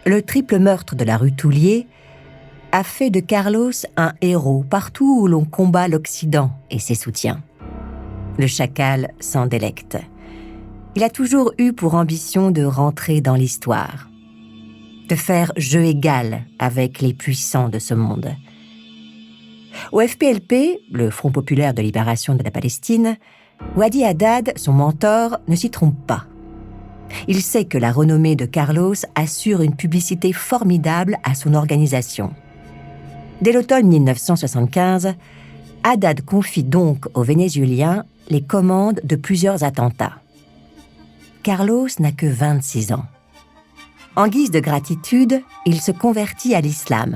Le triple meurtre de la rue Toulier a fait de Carlos un héros partout où l'on combat l'Occident et ses soutiens. Le chacal s'en délecte. Il a toujours eu pour ambition de rentrer dans l'histoire, de faire jeu égal avec les puissants de ce monde. Au FPLP, le Front populaire de libération de la Palestine, Wadi Haddad, son mentor, ne s'y trompe pas. Il sait que la renommée de Carlos assure une publicité formidable à son organisation. Dès l'automne 1975, Haddad confie donc aux Vénézuéliens les commandes de plusieurs attentats. Carlos n'a que 26 ans. En guise de gratitude, il se convertit à l'islam.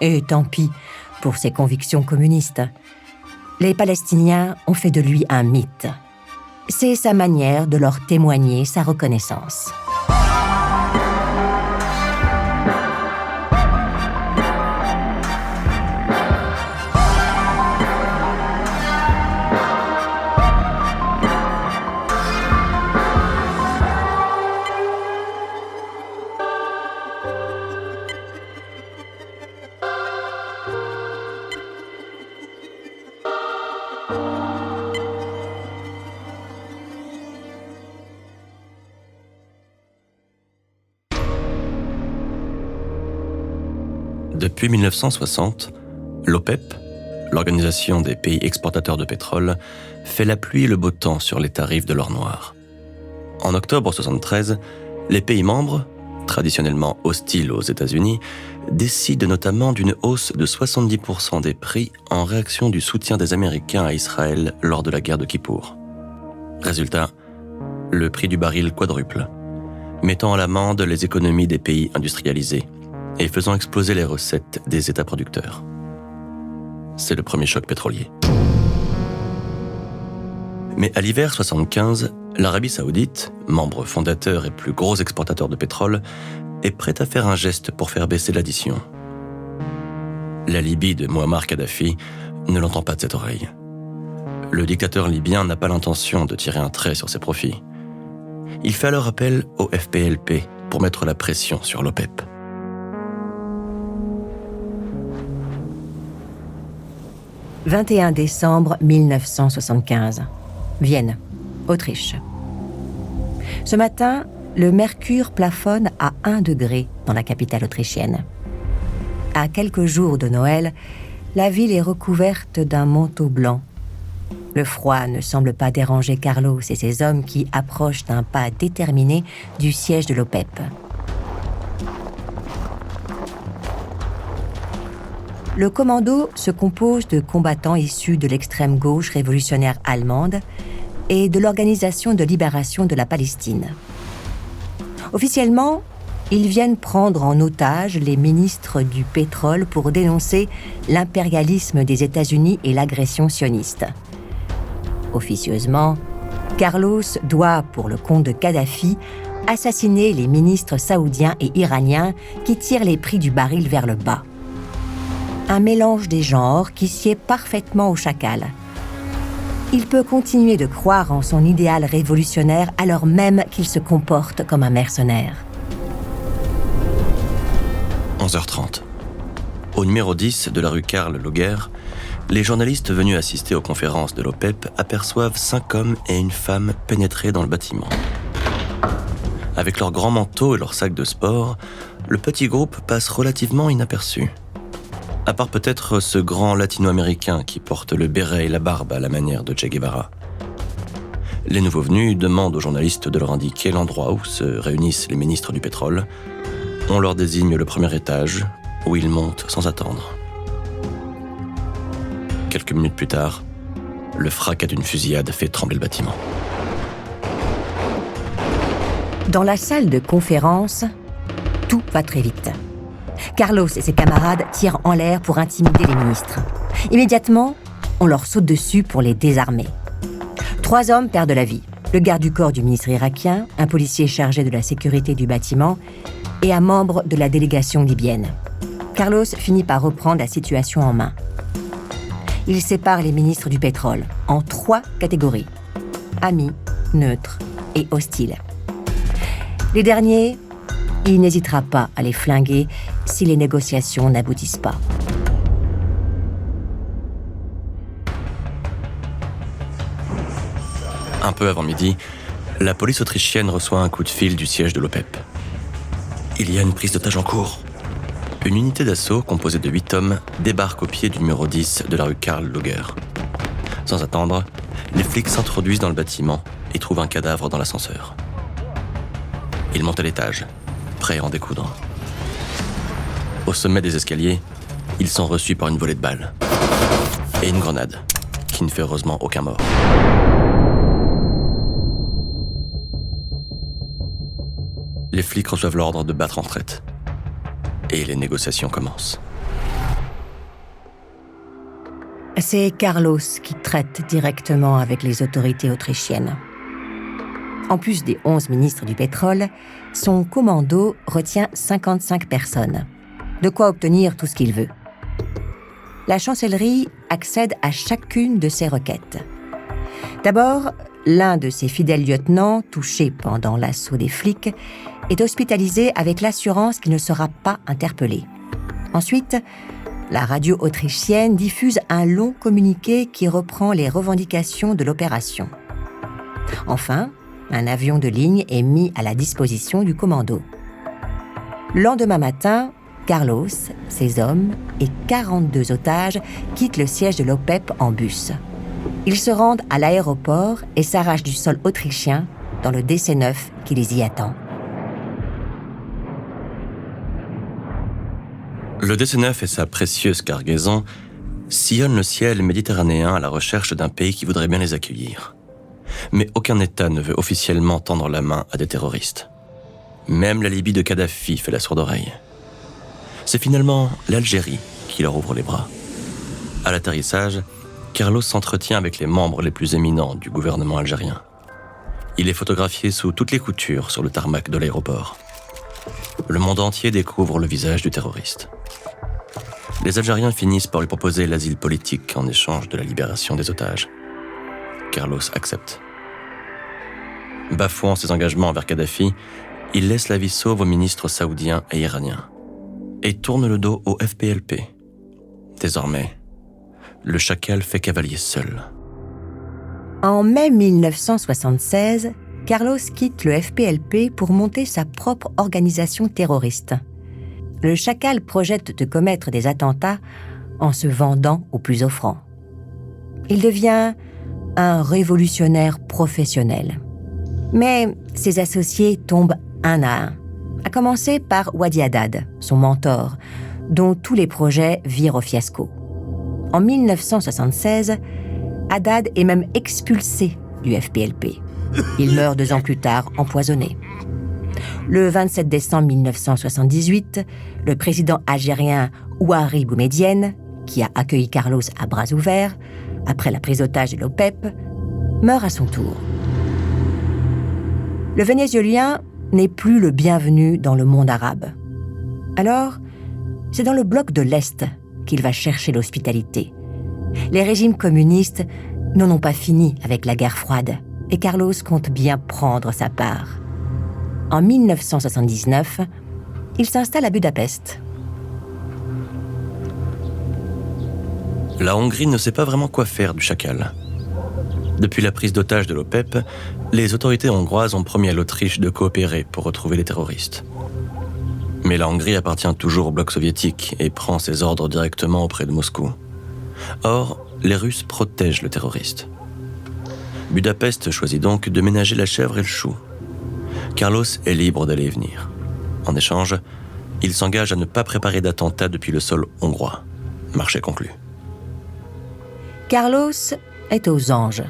Et tant pis pour ses convictions communistes. Les Palestiniens ont fait de lui un mythe. C'est sa manière de leur témoigner sa reconnaissance. Depuis 1960, l'OPEP, l'Organisation des pays exportateurs de pétrole, fait la pluie et le beau temps sur les tarifs de l'or noir. En octobre 1973, les pays membres, traditionnellement hostiles aux États-Unis, décident notamment d'une hausse de 70% des prix en réaction du soutien des Américains à Israël lors de la guerre de Kippour. Résultat, le prix du baril quadruple, mettant à l'amende les économies des pays industrialisés et faisant exploser les recettes des États producteurs. C'est le premier choc pétrolier. Mais à l'hiver 1975, l'Arabie Saoudite, membre fondateur et plus gros exportateur de pétrole, est prête à faire un geste pour faire baisser l'addition. La Libye de Mouammar Kadhafi ne l'entend pas de cette oreille. Le dictateur libyen n'a pas l'intention de tirer un trait sur ses profits. Il fait alors appel au FPLP pour mettre la pression sur l'OPEP. « 21 décembre 1975, Vienne, Autriche. Ce matin, le mercure plafonne à 1 degré dans la capitale autrichienne. À quelques jours de Noël, la ville est recouverte d'un manteau blanc. Le froid ne semble pas déranger Carlos et ses hommes qui approchent d'un pas déterminé du siège de l'OPEP. Le commando se compose de combattants issus de l'extrême gauche révolutionnaire allemande et de l'Organisation de libération de la Palestine. Officiellement, ils viennent prendre en otage les ministres du pétrole pour dénoncer l'impérialisme des États-Unis et l'agression sioniste. Officieusement, Carlos doit, pour le compte de Kadhafi, assassiner les ministres saoudiens et iraniens qui tirent les prix du baril vers le bas. Un mélange des genres qui sied parfaitement au chacal. Il peut continuer de croire en son idéal révolutionnaire alors même qu'il se comporte comme un mercenaire. 11h30. Au numéro 10 de la rue Karl Lueger, les journalistes venus assister aux conférences de l'OPEP aperçoivent 5 hommes et une femme pénétrer dans le bâtiment. Avec leurs grands manteaux et leurs sacs de sport, le petit groupe passe relativement inaperçu. À part peut-être ce grand latino-américain qui porte le béret et la barbe à la manière de Che Guevara. Les nouveaux venus demandent aux journalistes de leur indiquer l'endroit où se réunissent les ministres du pétrole. On leur désigne le premier étage, où ils montent sans attendre. Quelques minutes plus tard, le fracas d'une fusillade fait trembler le bâtiment. Dans la salle de conférence, tout va très vite. Carlos et ses camarades tirent en l'air pour intimider les ministres. Immédiatement, on leur saute dessus pour les désarmer. 3 hommes perdent la vie. Le garde du corps du ministre irakien, un policier chargé de la sécurité du bâtiment et un membre de la délégation libyenne. Carlos finit par reprendre la situation en main. Il sépare les ministres du pétrole en 3 catégories: amis, neutres et hostiles. Les derniers il n'hésitera pas à les flinguer si les négociations n'aboutissent pas. Un peu avant midi, la police autrichienne reçoit un coup de fil du siège de l'OPEP. Il y a une prise d'otage en cours. Une unité d'assaut composée de 8 hommes débarque au pied du numéro 10 de la rue Karl Lueger. Sans attendre, les flics s'introduisent dans le bâtiment et trouvent un cadavre dans l'ascenseur. Ils montent à l'étage, prêts à en découdre. Au sommet des escaliers, ils sont reçus par une volée de balles et une grenade, qui ne fait heureusement aucun mort. Les flics reçoivent l'ordre de battre en retraite. Et les négociations commencent. C'est Carlos qui traite directement avec les autorités autrichiennes. En plus des 11 ministres du pétrole, son commando retient 55 personnes. De quoi obtenir tout ce qu'il veut. La chancellerie accède à chacune de ses requêtes. D'abord, l'un de ses fidèles lieutenants, touché pendant l'assaut des flics, est hospitalisé avec l'assurance qu'il ne sera pas interpellé. Ensuite, la radio autrichienne diffuse un long communiqué qui reprend les revendications de l'opération. Enfin, un avion de ligne est mis à la disposition du commando. Le lendemain matin, Carlos, ses hommes et 42 otages quittent le siège de l'OPEP en bus. Ils se rendent à l'aéroport et s'arrachent du sol autrichien dans le DC-9 qui les y attend. Le DC-9 et sa précieuse cargaison sillonnent le ciel méditerranéen à la recherche d'un pays qui voudrait bien les accueillir. Mais aucun État ne veut officiellement tendre la main à des terroristes. Même la Libye de Kadhafi fait la sourde oreille. C'est finalement l'Algérie qui leur ouvre les bras. À l'atterrissage, Carlos s'entretient avec les membres les plus éminents du gouvernement algérien. Il est photographié sous toutes les coutures sur le tarmac de l'aéroport. Le monde entier découvre le visage du terroriste. Les Algériens finissent par lui proposer l'asile politique en échange de la libération des otages. Carlos accepte. Bafouant ses engagements envers Kadhafi, il laisse la vie sauve aux ministres saoudiens et iraniens et tourne le dos au FPLP. Désormais, le chacal fait cavalier seul. En mai 1976, Carlos quitte le FPLP pour monter sa propre organisation terroriste. Le chacal projette de commettre des attentats en se vendant aux plus offrants. Il devient un révolutionnaire professionnel. Mais ses associés tombent un à un, à commencer par Wadi Haddad, son mentor, dont tous les projets virent au fiasco. En 1976, Haddad est même expulsé du FPLP. Il meurt 2 ans plus tard, empoisonné. Le 27 décembre 1978, le président algérien Ouari Boumedienne, qui a accueilli Carlos à bras ouverts, après la prise d'otage de l'OPEP, meurt à son tour. Le Vénézuélien n'est plus le bienvenu dans le monde arabe. Alors, c'est dans le bloc de l'Est qu'il va chercher l'hospitalité. Les régimes communistes n'en ont pas fini avec la guerre froide, et Carlos compte bien prendre sa part. En 1979, il s'installe à Budapest. La Hongrie ne sait pas vraiment quoi faire du chacal. Depuis la prise d'otage de l'OPEP, les autorités hongroises ont promis à l'Autriche de coopérer pour retrouver les terroristes. Mais la Hongrie appartient toujours au bloc soviétique et prend ses ordres directement auprès de Moscou. Or, les Russes protègent le terroriste. Budapest choisit donc de ménager la chèvre et le chou. Carlos est libre d'aller et venir. En échange, il s'engage à ne pas préparer d'attentat depuis le sol hongrois. Marché conclu. Carlos est aux anges.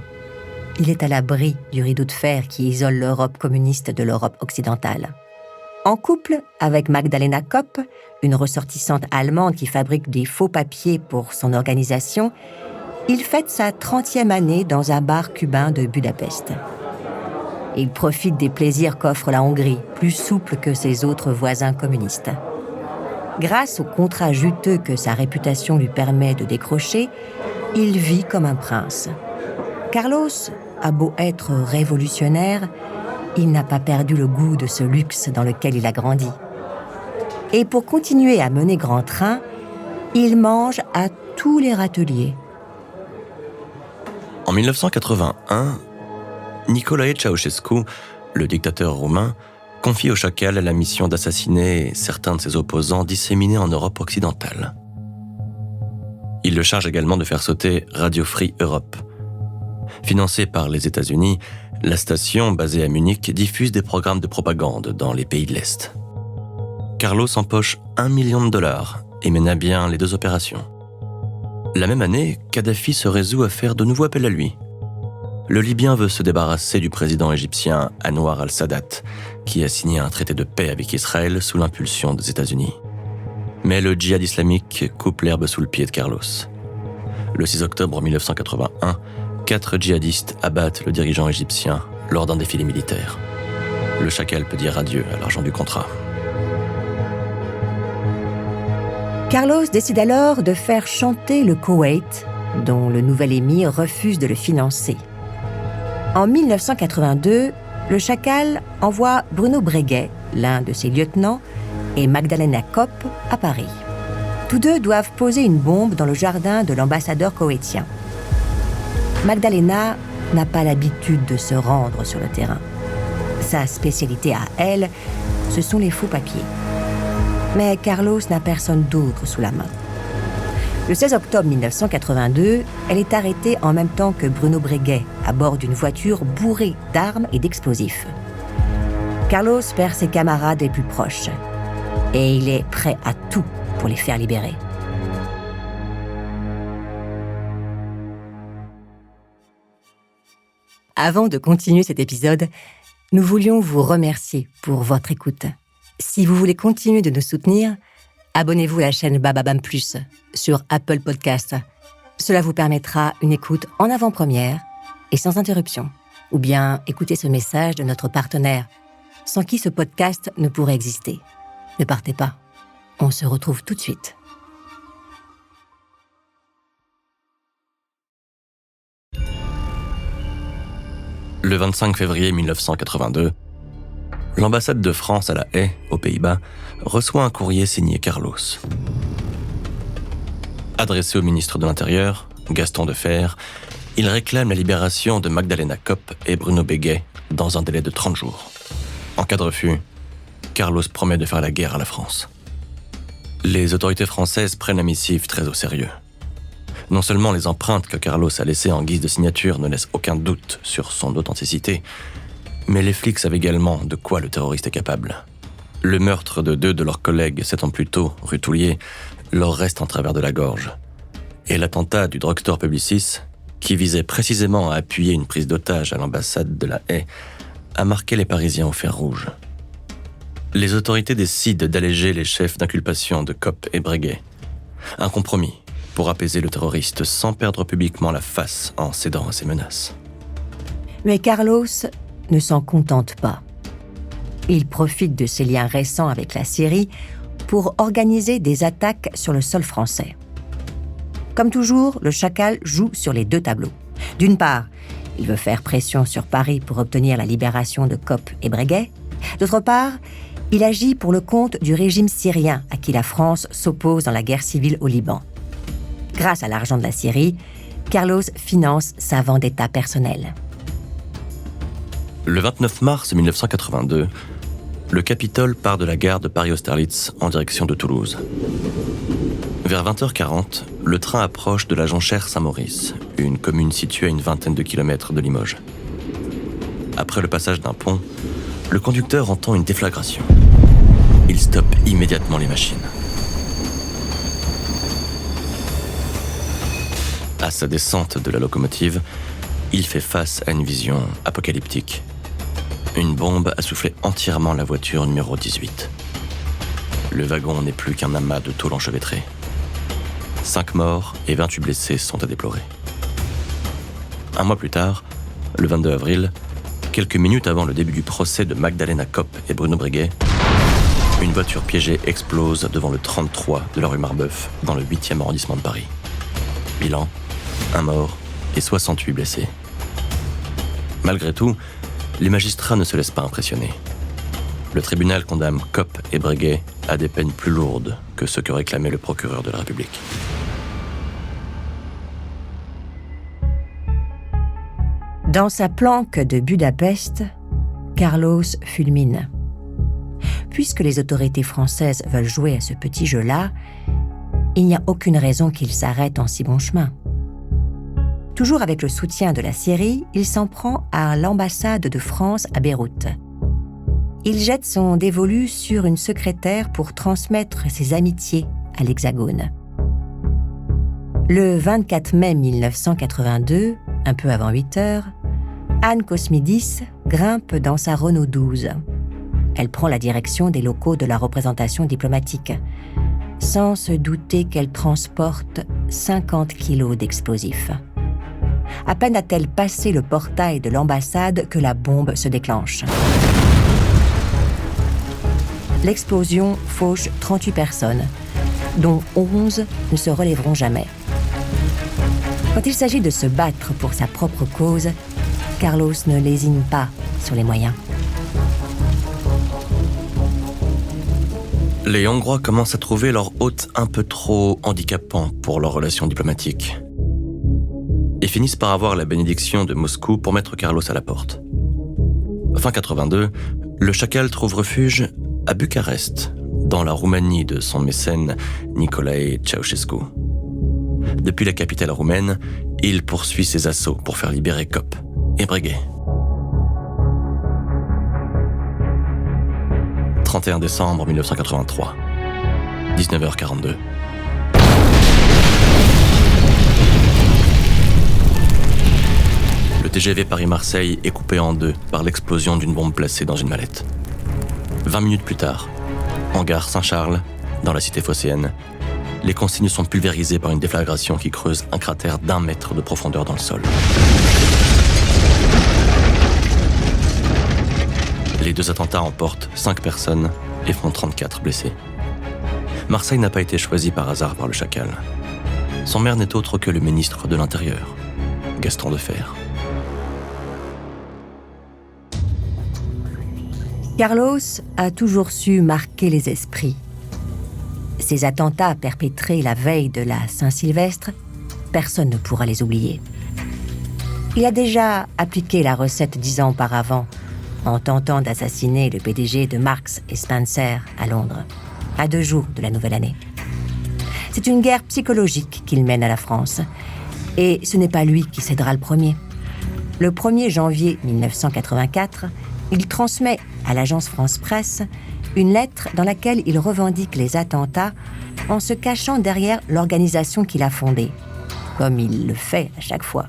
Il est à l'abri du rideau de fer qui isole l'Europe communiste de l'Europe occidentale. En couple avec Magdalena Kopp, une ressortissante allemande qui fabrique des faux papiers pour son organisation, il fête sa 30e année dans un bar cubain de Budapest. Il profite des plaisirs qu'offre la Hongrie, plus souple que ses autres voisins communistes. Grâce au contrat juteux que sa réputation lui permet de décrocher, il vit comme un prince. Carlos a beau être révolutionnaire, il n'a pas perdu le goût de ce luxe dans lequel il a grandi. Et pour continuer à mener grand train, il mange à tous les râteliers. En 1981, Nicolae Ceausescu, le dictateur roumain, confie au chacal la mission d'assassiner certains de ses opposants disséminés en Europe occidentale. Il le charge également de faire sauter Radio Free Europe. Financée par les États-Unis, la station, basée à Munich, diffuse des programmes de propagande dans les pays de l'Est. Carlos empoche $1 million et mène à bien les deux opérations. La même année, Kadhafi se résout à faire de nouveau appel à lui. Le Libyen veut se débarrasser du président égyptien Anwar al-Sadat, qui a signé un traité de paix avec Israël sous l'impulsion des États-Unis. Mais le djihad islamique coupe l'herbe sous le pied de Carlos. Le 6 octobre 1981, 4 djihadistes abattent le dirigeant égyptien lors d'un défilé militaire. Le chacal peut dire adieu à l'argent du contrat. Carlos décide alors de faire chanter le Koweït, dont le nouvel émir refuse de le financer. En 1982, le chacal envoie Bruno Breguet, l'un de ses lieutenants, et Magdalena Kopp à Paris. Tous deux doivent poser une bombe dans le jardin de l'ambassadeur koweïtien. Magdalena n'a pas l'habitude de se rendre sur le terrain. Sa spécialité à elle, ce sont les faux papiers. Mais Carlos n'a personne d'autre sous la main. Le 16 octobre 1982, elle est arrêtée en même temps que Bruno Breguet, à bord d'une voiture bourrée d'armes et d'explosifs. Carlos perd ses camarades les plus proches, et il est prêt à tout pour les faire libérer. Avant de continuer cet épisode, nous voulions vous remercier pour votre écoute. Si vous voulez continuer de nous soutenir, abonnez-vous à la chaîne Bababam Plus sur Apple Podcasts. Cela vous permettra une écoute en avant-première et sans interruption. Ou bien écoutez ce message de notre partenaire, sans qui ce podcast ne pourrait exister. Ne partez pas, on se retrouve tout de suite. Le 25 février 1982, l'ambassade de France à La Haye, aux Pays-Bas, reçoit un courrier signé Carlos. Adressé au ministre de l'Intérieur, Gaston Defferre, il réclame la libération de Magdalena Kopp et Bruno Breguet dans un délai de 30 jours. En cas de refus, Carlos promet de faire la guerre à la France. Les autorités françaises prennent la missive très au sérieux. Non seulement les empreintes que Carlos a laissées en guise de signature ne laissent aucun doute sur son authenticité, mais les flics savent également de quoi le terroriste est capable. Le meurtre de 2 de leurs collègues 7 ans plus tôt, rue Toulier, leur reste en travers de la gorge. Et l'attentat du drugstore Publicis, qui visait précisément à appuyer une prise d'otage à l'ambassade de La Haye, a marqué les Parisiens au fer rouge. Les autorités décident d'alléger les chefs d'inculpation de Kopp et Breguet. Un compromis pour apaiser le terroriste sans perdre publiquement la face en cédant à ses menaces. Mais Carlos ne s'en contente pas. Il profite de ses liens récents avec la Syrie pour organiser des attaques sur le sol français. Comme toujours, le chacal joue sur les 2 tableaux. D'une part, il veut faire pression sur Paris pour obtenir la libération de Kopp et Breguet. D'autre part, il agit pour le compte du régime syrien à qui la France s'oppose dans la guerre civile au Liban. Grâce à l'argent de la Syrie, Carlos finance sa vendetta personnelle. Le 29 mars 1982, le Capitole part de la gare de Paris-Austerlitz en direction de Toulouse. Vers 20h40, le train approche de la Jonchère-Saint-Maurice, une commune située à une vingtaine de kilomètres de Limoges. Après le passage d'un pont, le conducteur entend une déflagration. Il stoppe immédiatement les machines. À sa descente de la locomotive, il fait face à une vision apocalyptique. Une bombe a soufflé entièrement la voiture numéro 18. Le wagon n'est plus qu'un amas de tôle enchevêtrée. 5 morts et 28 blessés sont à déplorer. Un mois plus tard, le 22 avril, quelques minutes avant le début du procès de Magdalena Kopp et Bruno Breguet, une voiture piégée explose devant le 33 de la rue Marbeuf, dans le 8e arrondissement de Paris. Bilan, 1 mort et 68 blessés. Malgré tout, les magistrats ne se laissent pas impressionner. Le tribunal condamne Kopp et Breguet à des peines plus lourdes que ce que réclamait le procureur de la République. Dans sa planque de Budapest, Carlos fulmine. Puisque les autorités françaises veulent jouer à ce petit jeu-là, il n'y a aucune raison qu'il s'arrête en si bon chemin. Toujours avec le soutien de la Syrie, il s'en prend à l'ambassade de France à Beyrouth. Il jette son dévolu sur une secrétaire pour transmettre ses amitiés à l'Hexagone. Le 24 mai 1982, un peu avant 8 heures, Anne Cosmidis grimpe dans sa Renault 12. Elle prend la direction des locaux de la représentation diplomatique, sans se douter qu'elle transporte 50 kilos d'explosifs. À peine a-t-elle passé le portail de l'ambassade que la bombe se déclenche. L'explosion fauche 38 personnes, dont 11 ne se relèveront jamais. Quand il s'agit de se battre pour sa propre cause, Carlos ne lésine pas sur les moyens. Les Hongrois commencent à trouver leur hôte un peu trop handicapant pour leurs relations diplomatiques et finissent par avoir la bénédiction de Moscou pour mettre Carlos à la porte. Fin 82, le Chacal trouve refuge à Bucarest, dans la Roumanie de son mécène Nicolae Ceausescu. Depuis la capitale roumaine, il poursuit ses assauts pour faire libérer Kopp et Breguet. 31 décembre 1983, 19h42. Le TGV Paris-Marseille est coupé en deux par l'explosion d'une bombe placée dans une mallette. 20 minutes plus tard, en gare Saint-Charles, dans la cité phocéenne, les consignes sont pulvérisées par une déflagration qui creuse un cratère d'1 mètre de profondeur dans le sol. Les 2 attentats emportent 5 personnes et font 34 blessés. Marseille n'a pas été choisi par hasard par le Chacal. Son maire n'est autre que le ministre de l'Intérieur, Gaston Defferre. Carlos a toujours su marquer les esprits. Ces attentats perpétrés la veille de la Saint-Sylvestre, personne ne pourra les oublier. Il a déjà appliqué la recette 10 ans auparavant, en tentant d'assassiner le PDG de Marks & Spencer à Londres, à 2 jours de la nouvelle année. C'est une guerre psychologique qu'il mène à la France, et ce n'est pas lui qui cédera le premier. Le 1er janvier 1984, il transmet à l'agence France-Presse une lettre dans laquelle il revendique les attentats en se cachant derrière l'organisation qu'il a fondée, comme il le fait à chaque fois.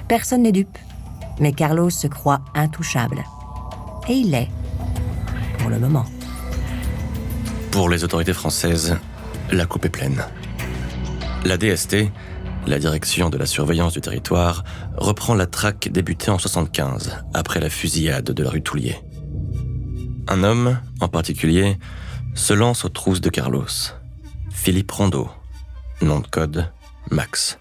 Personne n'est dupe, mais Carlos se croit intouchable. Et il l'est, pour le moment. Pour les autorités françaises, la coupe est pleine. La DST, la Direction de la surveillance du territoire, reprend la traque débutée en 1975, après la fusillade de la rue Toulier. Un homme, en particulier, se lance aux trousses de Carlos. Philippe Rondeau, nom de code Max.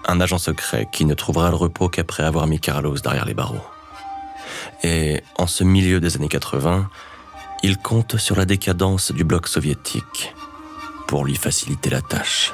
Un agent secret qui ne trouvera le repos qu'après avoir mis Carlos derrière les barreaux. Et en ce milieu des années 80, il compte sur la décadence du bloc soviétique pour lui faciliter la tâche.